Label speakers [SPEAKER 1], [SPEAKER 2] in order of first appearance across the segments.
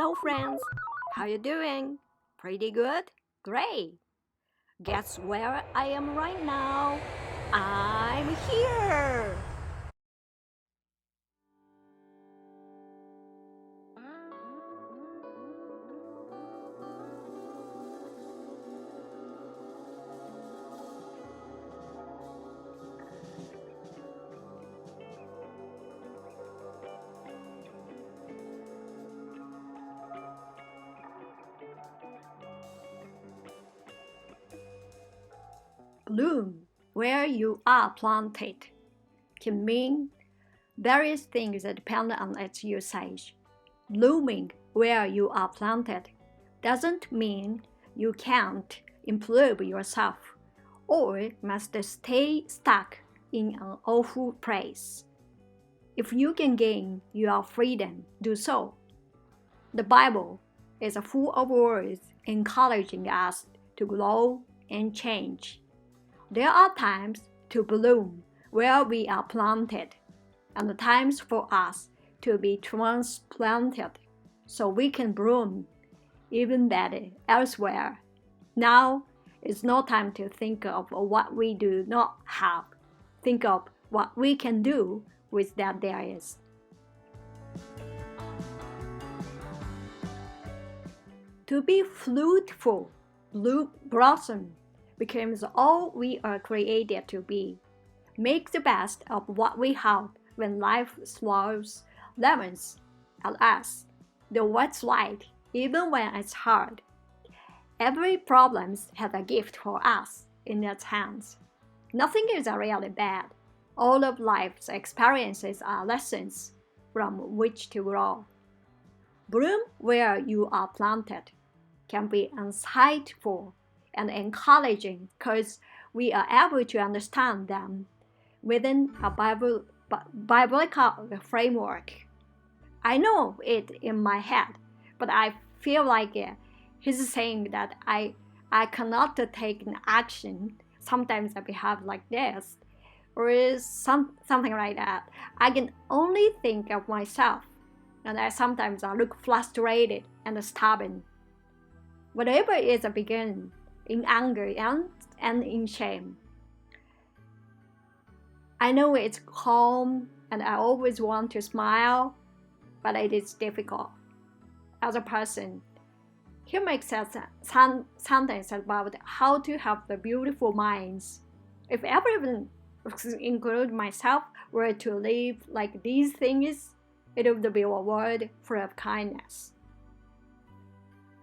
[SPEAKER 1] Hello friends, how you doing? Pretty good? Great! Guess where I am right now? I'm here! Bloom where you are planted can mean various things that depend on its usage. Blooming where you are planted doesn't mean you can't improve yourself or must stay stuck in an awful place. If you can gain your freedom, do so. The Bible is full of words encouraging us to grow and change. There are times to bloom where we are planted, and times for us to be transplanted so we can bloom even better elsewhere. Now is no time to think of what we do not have. Think of what we can do with that there is. To be fruitful, blossom, becomes all we are created to be. Make the best of what we have when life throws lemons at us. Do what's right, even when it's hard. Every problem has a gift for us in its hands. Nothing is really bad. All of life's experiences are lessons from which to grow. Bloom where you are planted can be insightful and encouraging because we are able to understand them within a biblical framework. I know it in my head, but I feel like he's saying that I cannot take an action. Sometimes I behave like this, or something like that. I can only think of myself, and sometimes I look frustrated and stubborn. Whatever is a begin in anger and in shame. I know it's calm and I always want to smile, but it is difficult. As a person, he makes a sentence about how to have the beautiful minds. If everyone, include myself, were to live like these things, it would be a world full of kindness.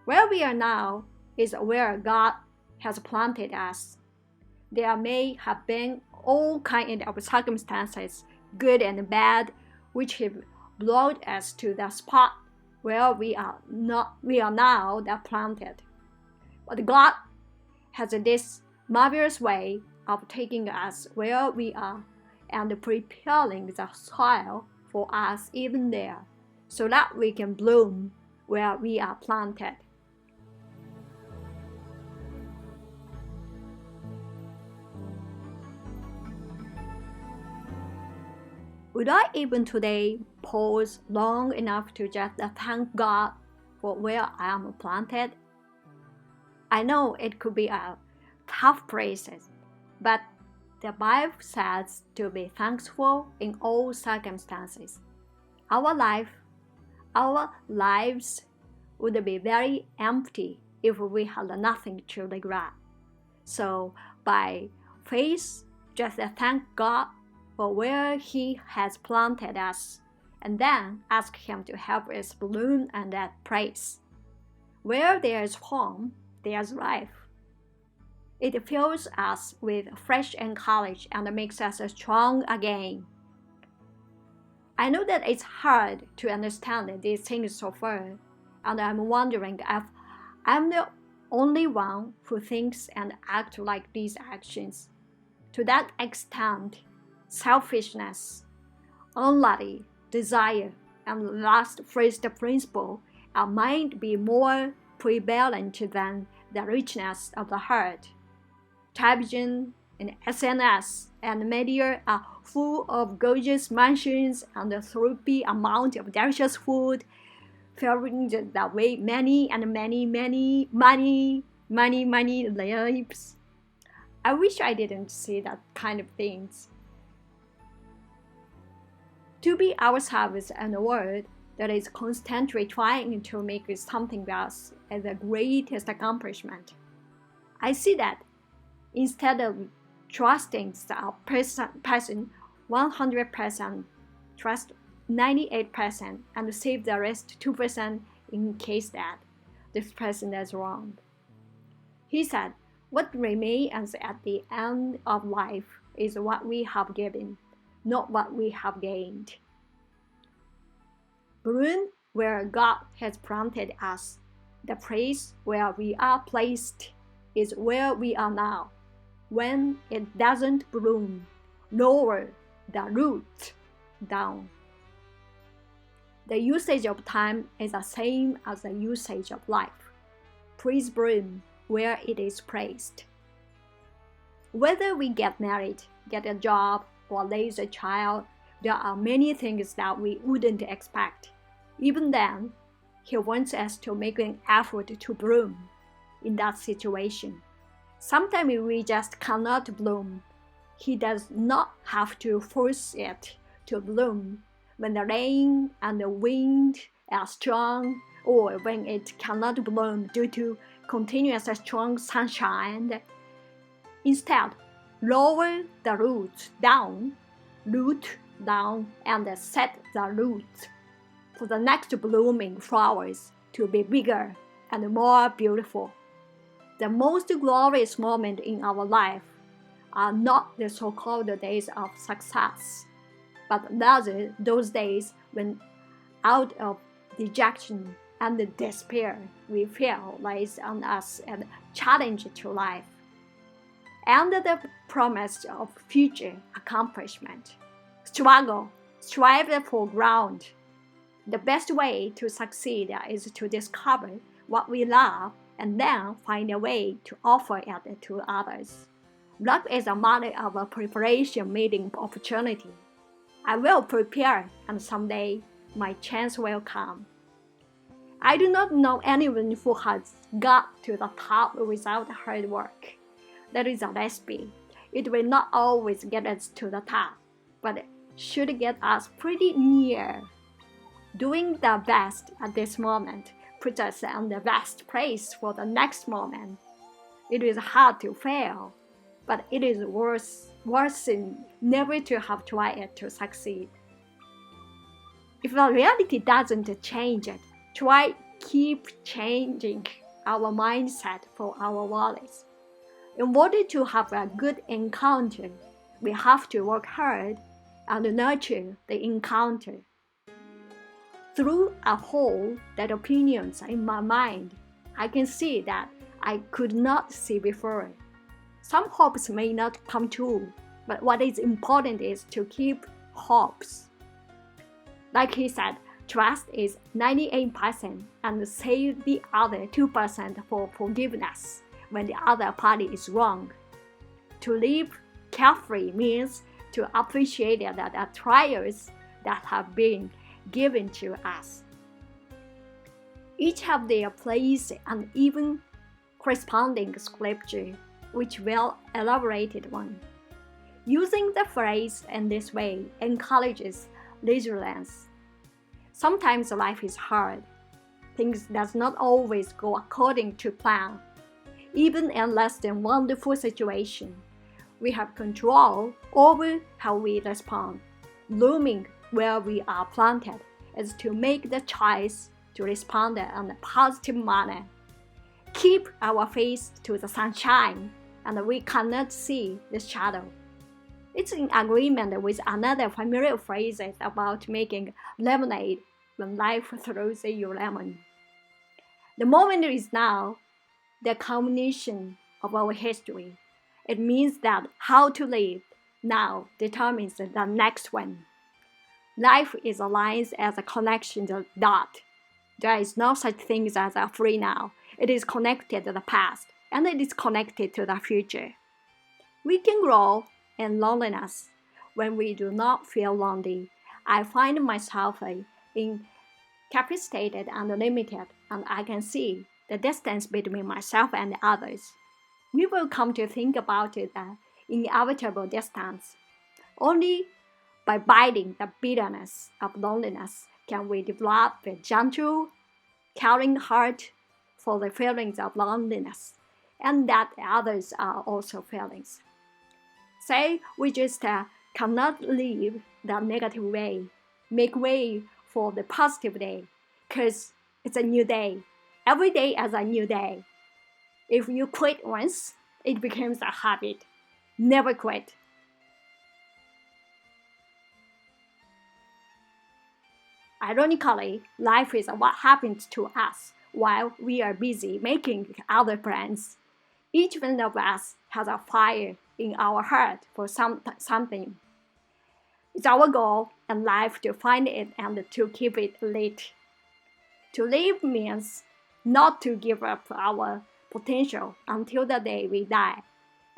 [SPEAKER 1] Where we are now is where God has planted us. There may have been all kinds of circumstances, good and bad, which have brought us to the spot where we are now planted. But God has this marvelous way of taking us where we are and preparing the soil for us even there, so that we can bloom where we are planted. Would I even today pause long enough to just thank God for where I am planted? I know it could be a tough process, but the Bible says to be thankful in all circumstances. Our lives would be very empty if we had nothing to regret. So by faith, just thank God for where He has planted us, and then ask Him to help us bloom in that place. Where there is home, there's life. It fills us with fresh and courage and makes us strong again. I know that it's hard to understand these things so far, and I'm wondering if I'm the only one who thinks and acts like these actions. To that extent, selfishness, unloving desire, and lust first principle might be more prevalent than the richness of the heart. Television and SNS and media are full of gorgeous mansions and a thrifty amount of delicious food, feeling that way many and many lives. I wish I didn't see that kind of things. To be ourselves in a world that is constantly trying to make something else as the greatest accomplishment. I see that instead of trusting the person 100%, trust 98% and save the rest 2% in case that this person is wrong. He said, what remains at the end of life is what we have given, not what we have gained. Bloom where God has planted us. The place where we are placed is where we are now. When it doesn't bloom, lower the root down. The usage of time is the same as the usage of life. Please bloom where it is placed. Whether we get married, get a job, or raise a child, there are many things that we wouldn't expect. Even then, He wants us to make an effort to bloom in that situation. Sometimes we just cannot bloom. He does not have to force it to bloom when the rain and the wind are strong, or when it cannot bloom due to continuous strong sunshine. Instead, lower the root down, and set the roots for the next blooming flowers to be bigger and more beautiful. The most glorious moments in our life are not the so-called days of success, but rather those days when, out of dejection and despair, we feel lies on us and challenge to life, and the promise of future accomplishment. Struggle, strive for ground. The best way to succeed is to discover what we love and then find a way to offer it to others. Life is a matter of a preparation meeting opportunity. I will prepare, and someday my chance will come. I do not know anyone who has got to the top without hard work. That is a recipe. It will not always get us to the top, but it should get us pretty near. Doing the best at this moment puts us in the best place for the next moment. It is hard to fail, but it is worse never to have tried to succeed. If the reality doesn't change it, try keep changing our mindset for our wallets. In order to have a good encounter, we have to work hard and nurture the encounter. Through a hole that opinions in my mind, I can see that I could not see before. Some hopes may not come true, but what is important is to keep hopes. Like he said, trust is 98% and save the other 2% for forgiveness when the other party is wrong. To live carefree means to appreciate the trials that have been given to us. Each have their place and even corresponding scripture, which well elaborated one. Using the phrase in this way encourages resilience. Sometimes life is hard. Things does not always go according to plan. Even in less than wonderful situation, we have control over how we respond. Blooming where we are planted is to make the choice to respond in a positive manner. Keep our face to the sunshine, and we cannot see the shadow. It's in agreement with another familiar phrase about making lemonade when life throws you lemon. The moment is now, the culmination of our history. It means that how to live now determines the next one. Life is aligned as a connection dot. There is no such thing as a free now. It is connected to the past, and it is connected to the future. We can grow in loneliness when we do not feel lonely. I find myself in capacitated and limited, and I can see the distance between myself and others. We will come to think about it as inevitable distance. Only by biding the bitterness of loneliness can we develop a gentle, caring heart for the feelings of loneliness and that others are also feelings. Say we just cannot leave the negative way, make way for the positive day, because it's a new day. Every day is a new day. If you quit once, it becomes a habit. Never quit. Ironically, life is what happens to us while we are busy making other plans. Each one of us has a fire in our heart for something. It's our goal in life to find it and to keep it lit. To live means not to give up our potential until the day we die,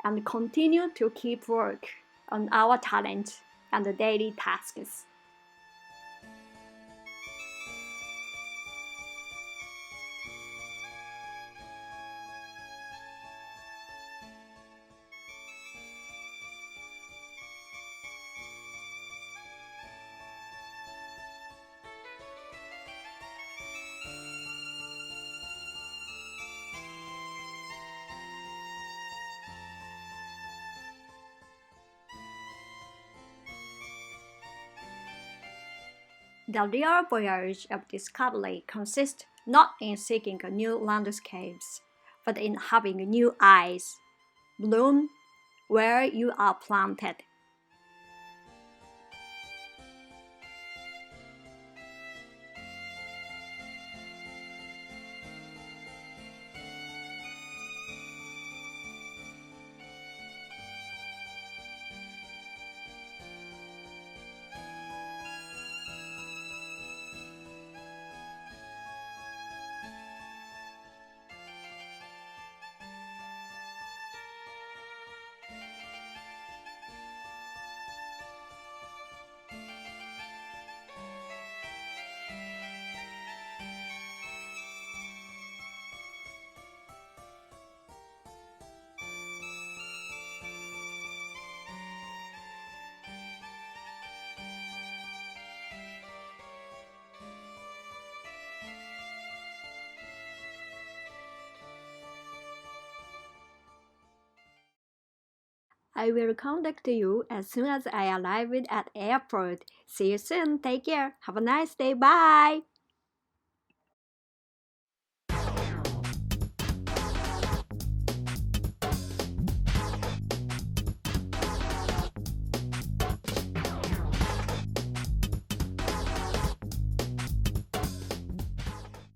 [SPEAKER 1] and continue to keep work on our talent and daily tasks. The real voyage of discovery consists not in seeking new landscapes, but in having new eyes. Bloom where you are planted. I will contact you as soon as I arrive at airport. See you soon. Take care. Have a nice day. Bye.